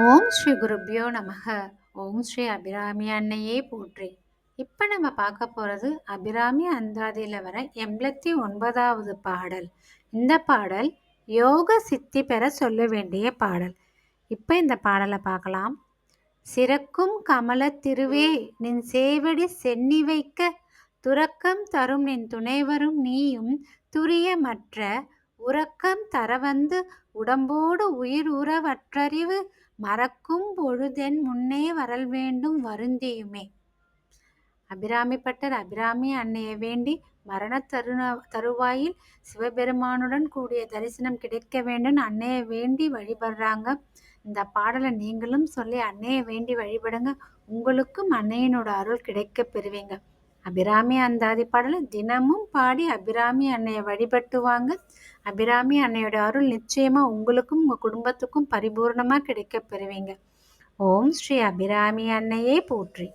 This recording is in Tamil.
ஓம் ஸ்ரீ குருப்யோ நமக. ஓம் ஸ்ரீ அபிராமி அன்னையே போற்றி. இப்போ நம்ம பார்க்க போகிறது அபிராமி அந்தாதியில் வர 89வது பாடல். இந்த பாடல் யோக சித்தி பெற சொல்ல வேண்டிய பாடல். இப்போ இந்த பாடலை பார்க்கலாம். சிறக்கும் கமல திருவே நின் சேவடி சென்னி வைக்க துறக்கம் தரும் நின் துணைவரும் நீயும் துரியமற்ற உறக்கம் தரவந்து உடம்போடு உயிர் உறவற்றறிவு மறக்கும் பொழுதென் முன்னே வரல் வேண்டும் வருந்தியுமே. அபிராமிப்பட்டர் அபிராமி அன்னையை வேண்டி மரண தருவாயில் சிவபெருமானுடன் கூடிய தரிசனம் கிடைக்க வேண்டும் அன்னையை வேண்டி வழிபடுறாங்க. இந்த பாடலை நீங்களும் சொல்லி அன்னையை வேண்டி வழிபடுங்க. உங்களுக்கும் அன்னையினோட அருள் கிடைக்க பெறுவீங்க. அபிராமி அந்தாதி பாடலை தினமும் பாடி அபிராமி அன்னையை வழிபட்டுவாங்க. அபிராமி அன்னையோட அருள் நிச்சயமா உங்களுக்கும் உங்க குடும்பத்துக்கும் பரிபூர்ணமா கிடைக்க பெறுவீங்க. ஓம் ஸ்ரீ அபிராமி அன்னையே போற்றி.